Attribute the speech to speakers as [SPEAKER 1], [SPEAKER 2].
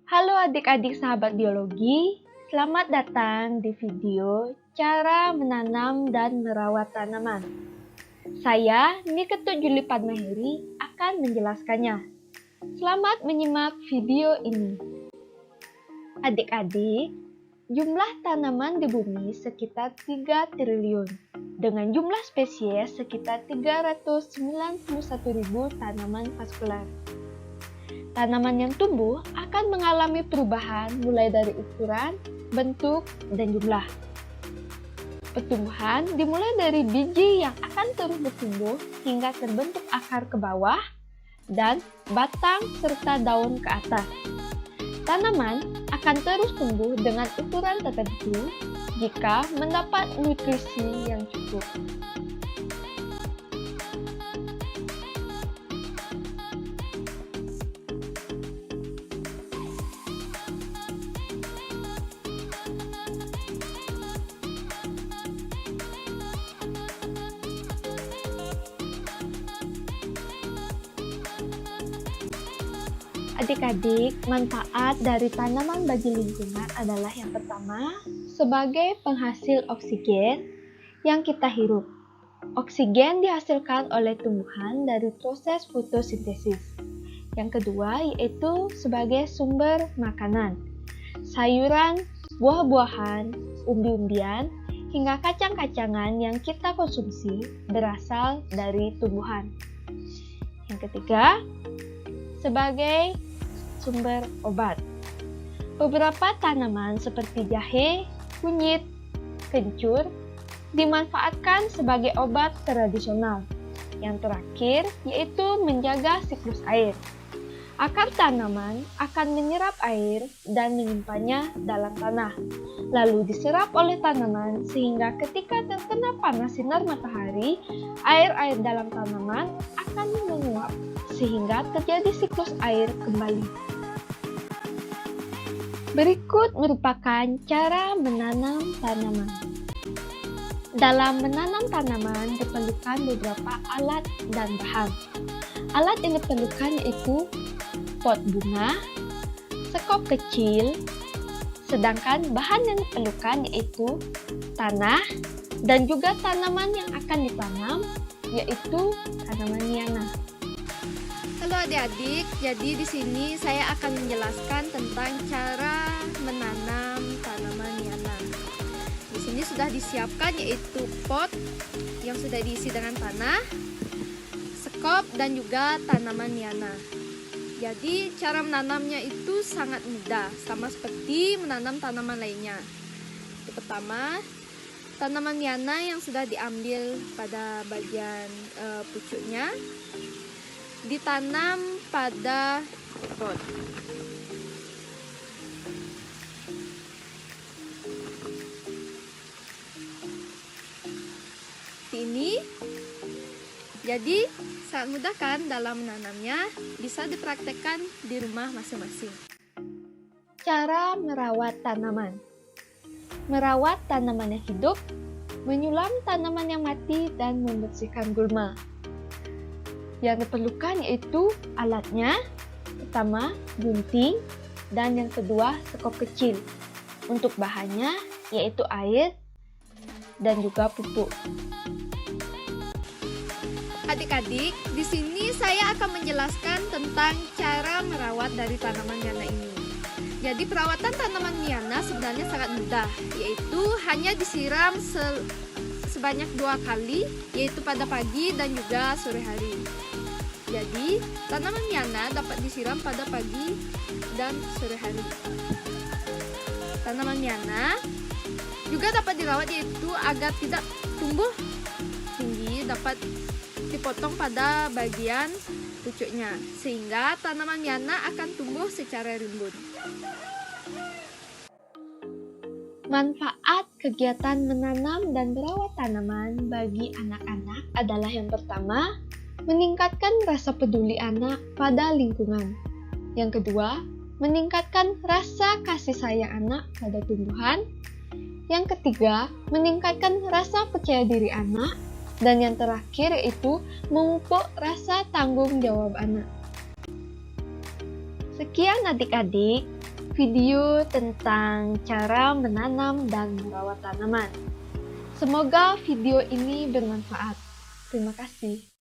[SPEAKER 1] Halo adik-adik sahabat biologi, selamat datang di video cara menanam dan merawat tanaman. Saya, Niketut Juli Padmaheri, akan menjelaskannya. Selamat menyimak video ini. Adik-adik, jumlah tanaman di bumi sekitar 3 triliun, dengan jumlah spesies sekitar 391.000 tanaman vaskular. Tanaman yang tumbuh akan mengalami perubahan mulai dari ukuran, bentuk, dan jumlah. Pertumbuhan dimulai dari biji yang akan terus bertumbuh hingga terbentuk akar ke bawah dan batang serta daun ke atas. Tanaman akan terus tumbuh dengan ukuran tertentu jika mendapat nutrisi yang cukup. Adik-adik, manfaat dari tanaman bagi lingkungan adalah yang pertama, sebagai penghasil oksigen yang kita hirup. Oksigen dihasilkan oleh tumbuhan dari proses fotosintesis. Yang kedua, yaitu sebagai sumber makanan. Sayuran, buah-buahan, umbi-umbian, hingga kacang-kacangan yang kita konsumsi berasal dari tumbuhan. Yang ketiga, sebagai sumber obat. Beberapa tanaman seperti jahe, kunyit, kencur dimanfaatkan sebagai obat tradisional. Yang terakhir yaitu menjaga siklus air. Akar tanaman akan menyerap air dan menyimpannya dalam tanah, lalu diserap oleh tanaman sehingga ketika terkena panas sinar matahari, air-air dalam tanaman akan menguap sehingga terjadi siklus air kembali. Berikut merupakan cara menanam tanaman. Dalam menanam tanaman diperlukan beberapa alat dan bahan. Alat yang diperlukan yaitu pot bunga, sekop kecil, sedangkan bahan yang diperlukan yaitu tanah dan juga tanaman yang akan ditanam yaitu tanaman liana.
[SPEAKER 2] Halo adik-adik, jadi di sini saya akan menjelaskan tentang cara menanam tanaman liana. Di sini sudah disiapkan yaitu pot yang sudah diisi dengan tanah, sekop dan juga tanaman liana. Jadi cara menanamnya itu sangat mudah, sama seperti menanam tanaman lainnya. Yang pertama, tanaman liana yang sudah diambil pada bagian pucuknya ditanam pada pot. Ini jadi sangat mudah kan dalam menanamnya, bisa dipraktekkan di rumah masing-masing.
[SPEAKER 1] Cara merawat tanaman. Merawat tanaman yang hidup, menyulam tanaman yang mati, dan membersihkan gulma. Yang diperlukan yaitu alatnya, pertama gunting, dan yang kedua sekop kecil. Untuk bahannya yaitu air dan juga pupuk.
[SPEAKER 2] Adik-adik, di sini saya akan menjelaskan tentang cara merawat dari tanaman liana ini. Jadi perawatan tanaman liana sebenarnya sangat mudah, yaitu hanya disiram sebanyak 2 kali, yaitu pada pagi dan juga sore hari. Jadi tanaman liana dapat disiram pada pagi dan sore hari. Tanaman liana juga dapat dirawat yaitu agar tidak tumbuh tinggi, dapat dipotong pada bagian pucuknya sehingga tanaman liana akan tumbuh secara rimbun.
[SPEAKER 1] Manfaat kegiatan menanam dan merawat tanaman bagi anak-anak adalah yang pertama, meningkatkan rasa peduli anak pada lingkungan. Yang kedua, meningkatkan rasa kasih sayang anak pada tumbuhan. Yang ketiga, meningkatkan rasa percaya diri anak. Dan yang terakhir yaitu memupuk rasa tanggung jawab anak. Sekian adik-adik, video tentang cara menanam dan merawat tanaman. Semoga video ini bermanfaat. Terima kasih.